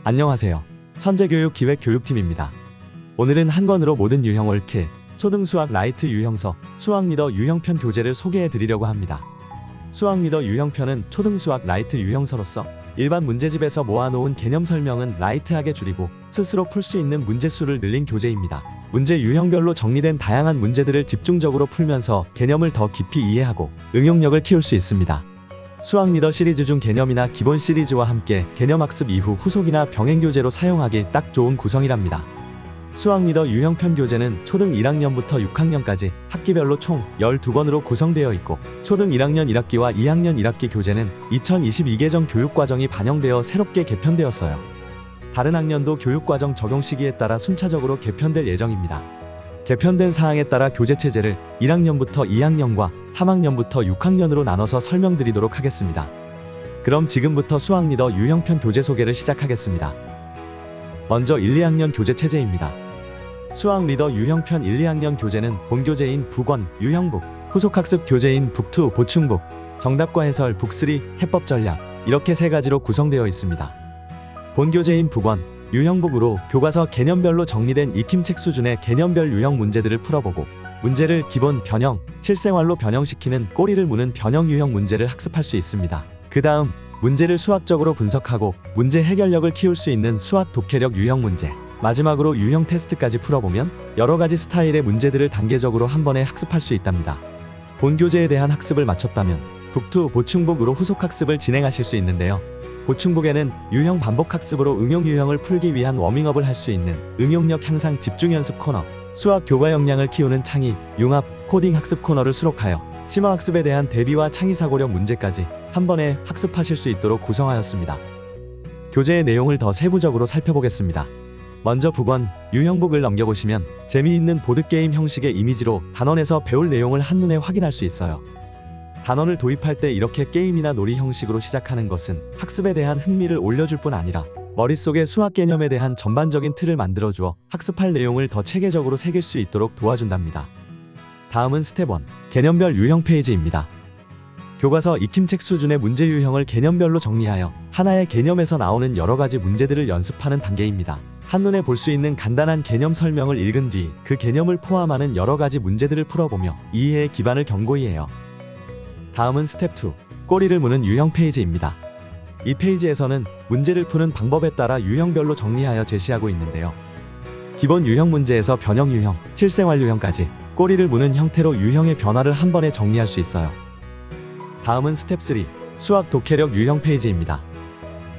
안녕하세요. 천재교육기획교육팀입니다. 오늘은 한 권으로 모든 유형 올킬, 초등수학 라이트 유형서, 수학리더 유형편 교재를 소개해 드리려고 합니다. 수학리더 유형편은 초등수학 라이트 유형서로서 일반 문제집에서 모아놓은 개념 설명은 라이트하게 줄이고 스스로 풀 수 있는 문제수를 늘린 교재입니다. 문제 유형별로 정리된 다양한 문제들을 집중적으로 풀면서 개념을 더 깊이 이해하고 응용력을 키울 수 있습니다. 수학리더 시리즈 중 개념이나 기본 시리즈와 함께 개념학습 이후 후속이나 병행교재로 사용하기 딱 좋은 구성이랍니다. 수학리더 유형편 교재는 초등 1학년부터 6학년까지 학기별로 총 12권으로 구성되어 있고 초등 1학년 1학기와 2학년 1학기 교재는 2022 개정 교육과정이 반영되어 새롭게 개편되었어요. 다른 학년도 교육과정 적용 시기에 따라 순차적으로 개편될 예정입니다. 개편된 사항에 따라 교재체제를 1학년부터 2학년과 3학년부터 6학년으로 나눠서 설명드리도록 하겠습니다. 그럼 지금부터 수학리더 유형편 교재 소개를 시작하겠습니다. 먼저 1, 2학년 교재체제입니다. 수학리더 유형편 1, 2학년 교재는 본교재인 북1, 유형북, 후속학습 교재인 북2, 보충북, 정답과 해설 북3, 해법 전략 이렇게 세 가지로 구성되어 있습니다. 본교재인 북1, 유형북으로 교과서 개념별로 정리된 익힘책 수준의 개념별 유형 문제들을 풀어보고 문제를 기본, 변형, 실생활로 변형시키는 꼬리를 무는 변형 유형 문제를 학습할 수 있습니다. 그 다음 문제를 수학적으로 분석하고 문제 해결력을 키울 수 있는 수학 독해력 유형 문제, 마지막으로 유형 테스트까지 풀어보면 여러가지 스타일의 문제들을 단계적으로 한 번에 학습할 수 있답니다. 본교재에 대한 학습을 마쳤다면 북2, 보충북으로 후속학습을 진행하실 수 있는데요. 보충북에는 유형 반복학습으로 응용 유형을 풀기 위한 워밍업을 할 수 있는 응용력 향상 집중연습 코너, 수학 교과 역량을 키우는 창의, 융합, 코딩 학습 코너를 수록하여 심화학습에 대한 대비와 창의사고력 문제까지 한 번에 학습하실 수 있도록 구성하였습니다. 교재의 내용을 더 세부적으로 살펴보겠습니다. 먼저 북1, 유형북을 넘겨보시면 재미있는 보드게임 형식의 이미지로 단원에서 배울 내용을 한눈에 확인할 수 있어요. 단원을 도입할 때 이렇게 게임이나 놀이 형식으로 시작하는 것은 학습에 대한 흥미를 올려줄 뿐 아니라 머릿속에 수학 개념에 대한 전반적인 틀을 만들어주어 학습할 내용을 더 체계적으로 새길 수 있도록 도와준답니다. 다음은 스텝 1, 개념별 유형 페이지입니다. 교과서 익힘책 수준의 문제 유형을 개념별로 정리하여 하나의 개념에서 나오는 여러가지 문제들을 연습하는 단계입니다. 한눈에 볼 수 있는 간단한 개념 설명을 읽은 뒤 그 개념을 포함하는 여러가지 문제들을 풀어보며 이해의 기반을 견고히 해요. 다음은 스텝 2, 꼬리를 무는 유형 페이지입니다. 이 페이지에서는 문제를 푸는 방법에 따라 유형별로 정리하여 제시하고 있는데요. 기본 유형 문제에서 변형 유형, 실생활 유형까지 꼬리를 무는 형태로 유형의 변화를 한 번에 정리할 수 있어요. 다음은 스텝 3, 수학 독해력 유형 페이지입니다.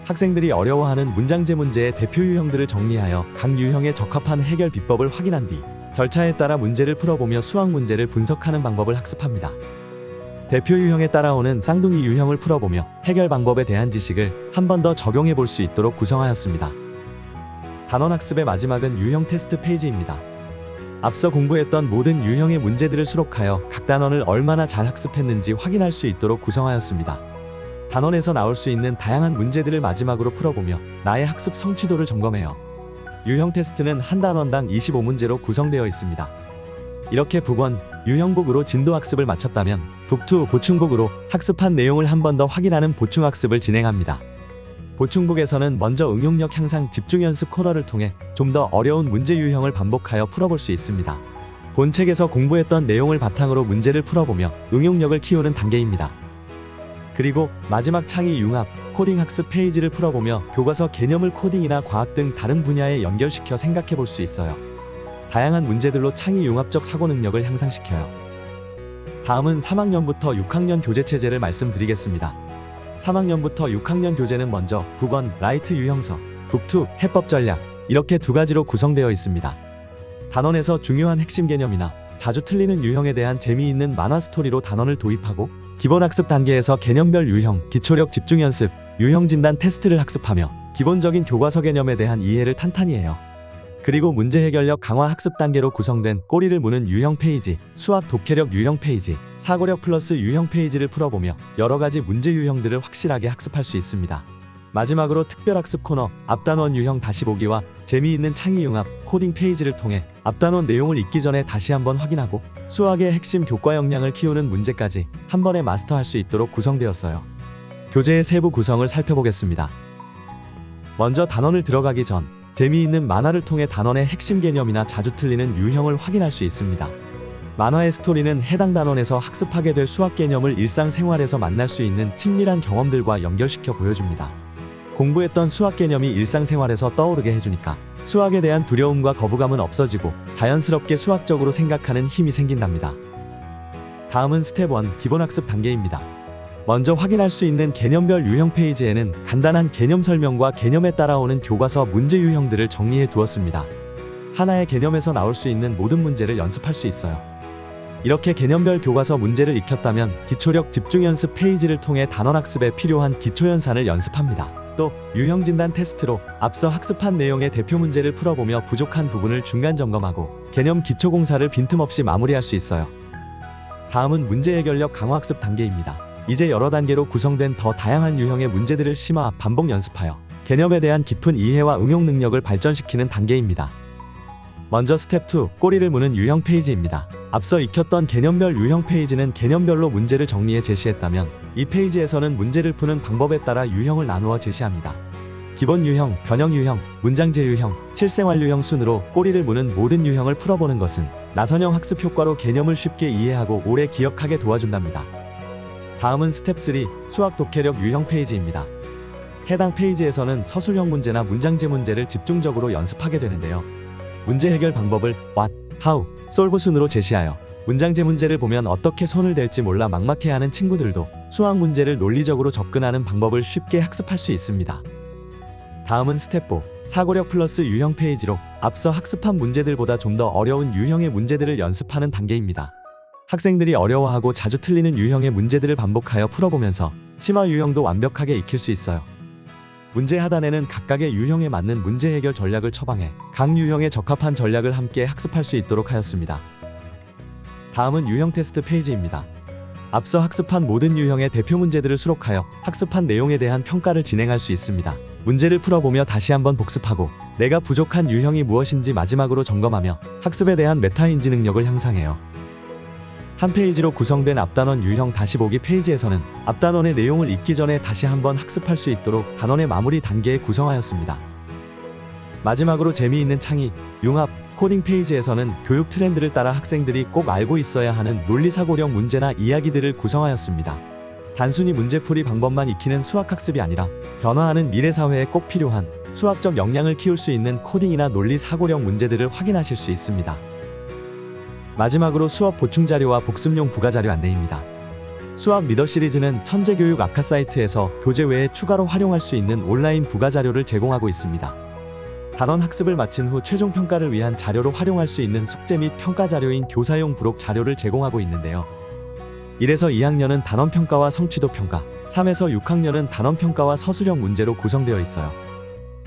학생들이 어려워하는 문장제 문제의 대표 유형들을 정리하여 각 유형에 적합한 해결 비법을 확인한 뒤 절차에 따라 문제를 풀어보며 수학 문제를 분석하는 방법을 학습합니다. 대표 유형에 따라오는 쌍둥이 유형을 풀어보며 해결 방법에 대한 지식을 한 번 더 적용해 볼 수 있도록 구성하였습니다. 단원학습의 마지막은 유형 테스트 페이지입니다. 앞서 공부했던 모든 유형의 문제들을 수록하여 각 단원을 얼마나 잘 학습했는지 확인할 수 있도록 구성하였습니다. 단원에서 나올 수 있는 다양한 문제들을 마지막으로 풀어보며 나의 학습 성취도를 점검해요. 유형 테스트는 한 단원당 25문제로 구성되어 있습니다. 이렇게 북1, 유형북으로 진도학습을 마쳤다면 북2, 보충북으로 학습한 내용을 한 번 더 확인하는 보충학습을 진행합니다. 보충북에서는 먼저 응용력 향상 집중연습 코너를 통해 좀 더 어려운 문제 유형을 반복하여 풀어볼 수 있습니다. 본책에서 공부했던 내용을 바탕으로 문제를 풀어보며 응용력을 키우는 단계입니다. 그리고 마지막 창의 융합, 코딩 학습 페이지를 풀어보며 교과서 개념을 코딩이나 과학 등 다른 분야에 연결시켜 생각해 볼 수 있어요. 다양한 문제들로 창의 융합적 사고 능력을 향상시켜요. 다음은 3학년부터 6학년 교재체제를 말씀드리겠습니다. 3학년부터 6학년 교재는 먼저 북1, 라이트 유형서, 북2, 해법 전략 이렇게 두 가지로 구성되어 있습니다. 단원에서 중요한 핵심 개념이나 자주 틀리는 유형에 대한 재미있는 만화 스토리로 단원을 도입하고 기본 학습 단계에서 개념별 유형, 기초력 집중 연습, 유형 진단 테스트를 학습하며 기본적인 교과서 개념에 대한 이해를 탄탄히 해요. 그리고 문제 해결력 강화 학습 단계로 구성된 꼬리를 무는 유형 페이지, 수학 독해력 유형 페이지, 사고력 플러스 유형 페이지를 풀어보며 여러가지 문제 유형들을 확실하게 학습할 수 있습니다. 마지막으로 특별학습 코너, 앞단원 유형 다시 보기와 재미있는 창의 융합, 코딩 페이지를 통해 앞단원 내용을 읽기 전에 다시 한번 확인하고 수학의 핵심 교과 역량을 키우는 문제까지 한 번에 마스터할 수 있도록 구성되었어요. 교재의 세부 구성을 살펴보겠습니다. 먼저 단원을 들어가기 전 재미있는 만화를 통해 단원의 핵심 개념이나 자주 틀리는 유형을 확인할 수 있습니다. 만화의 스토리는 해당 단원에서 학습하게 될 수학 개념을 일상생활에서 만날 수 있는 친밀한 경험들과 연결시켜 보여줍니다. 공부했던 수학 개념이 일상생활에서 떠오르게 해주니까 수학에 대한 두려움과 거부감은 없어지고 자연스럽게 수학적으로 생각하는 힘이 생긴답니다. 다음은 스텝 1 기본학습 단계입니다. 먼저 확인할 수 있는 개념별 유형 페이지에는 간단한 개념 설명과 개념에 따라오는 교과서 문제 유형들을 정리해 두었습니다. 하나의 개념에서 나올 수 있는 모든 문제를 연습할 수 있어요. 이렇게 개념별 교과서 문제를 익혔다면 기초력 집중 연습 페이지를 통해 단원학습에 필요한 기초연산을 연습합니다. 또 유형 진단 테스트로 앞서 학습한 내용의 대표 문제를 풀어보며 부족한 부분을 중간 점검하고 개념 기초 공사를 빈틈없이 마무리할 수 있어요. 다음은 문제 해결력 강화 학습 단계입니다. 이제 여러 단계로 구성된 더 다양한 유형의 문제들을 심화, 반복 연습하여 개념에 대한 깊은 이해와 응용 능력을 발전시키는 단계입니다. 먼저 스텝 2 꼬리를 무는 유형 페이지입니다. 앞서 익혔던 개념별 유형 페이지는 개념별로 문제를 정리해 제시했다면 이 페이지에서는 문제를 푸는 방법에 따라 유형을 나누어 제시합니다. 기본 유형, 변형 유형, 문장제 유형, 실생활 유형 순으로 꼬리를 무는 모든 유형을 풀어보는 것은 나선형 학습 효과로 개념을 쉽게 이해하고 오래 기억하게 도와준답니다. 다음은 스텝 3 수학 독해력 유형 페이지입니다. 해당 페이지에서는 서술형 문제나 문장제 문제를 집중적으로 연습하게 되는데요. 문제 해결 방법을 what, how, solve 순으로 제시하여 문장제 문제를 보면 어떻게 손을 댈지 몰라 막막해하는 친구들도 수학 문제를 논리적으로 접근하는 방법을 쉽게 학습할 수 있습니다. 다음은 스텝 4 사고력 플러스 유형 페이지로 앞서 학습한 문제들보다 좀 더 어려운 유형의 문제들을 연습하는 단계입니다. 학생들이 어려워하고 자주 틀리는 유형의 문제들을 반복하여 풀어보면서 심화 유형도 완벽하게 익힐 수 있어요. 문제 하단에는 각각의 유형에 맞는 문제 해결 전략을 처방해 각 유형에 적합한 전략을 함께 학습할 수 있도록 하였습니다. 다음은 유형 테스트 페이지입니다. 앞서 학습한 모든 유형의 대표 문제들을 수록하여 학습한 내용에 대한 평가를 진행할 수 있습니다. 문제를 풀어보며 다시 한번 복습하고 내가 부족한 유형이 무엇인지 마지막으로 점검하며 학습에 대한 메타인지 능력을 향상해요. 한 페이지로 구성된 앞단원 유형 다시 보기 페이지에서는 앞단원의 내용을 읽기 전에 다시 한번 학습할 수 있도록 단원의 마무리 단계에 구성하였습니다. 마지막으로 재미있는 창의, 융합, 코딩 페이지에서는 교육 트렌드를 따라 학생들이 꼭 알고 있어야 하는 논리사고력 문제나 이야기들을 구성하였습니다. 단순히 문제풀이 방법만 익히는 수학학습이 아니라 변화하는 미래사회에 꼭 필요한 수학적 역량을 키울 수 있는 코딩이나 논리사고력 문제들을 확인하실 수 있습니다. 마지막으로 수업 보충자료와 복습용 부가자료 안내입니다. 수학 리더 시리즈는 천재교육 아카 사이트에서 교재 외에 추가로 활용할 수 있는 온라인 부가자료를 제공하고 있습니다. 단원 학습을 마친 후 최종 평가를 위한 자료로 활용할 수 있는 숙제 및 평가 자료인 교사용 부록 자료를 제공하고 있는데요. 1에서 2학년은 단원 평가와 성취도 평가, 3에서 6학년은 단원 평가와 서술형 문제로 구성되어 있어요.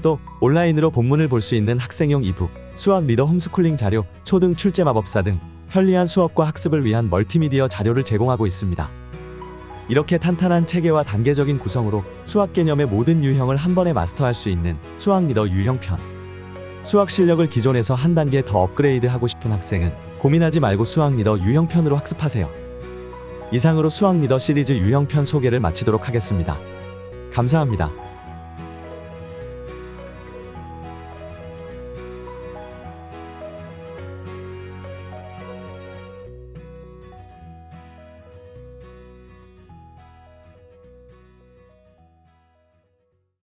또 온라인으로 본문을 볼 수 있는 학생용 이북, 수학 리더 홈스쿨링 자료, 초등 출제 마법사 등 편리한 수업과 학습을 위한 멀티미디어 자료를 제공하고 있습니다. 이렇게 탄탄한 체계와 단계적인 구성으로 수학 개념의 모든 유형을 한 번에 마스터할 수 있는 수학 리더 유형편. 수학 실력을 기존에서 한 단계 더 업그레이드 하고 싶은 학생은 고민하지 말고 수학 리더 유형편으로 학습하세요. 이상으로 수학 리더 시리즈 유형편 소개를 마치도록 하겠습니다. 감사합니다.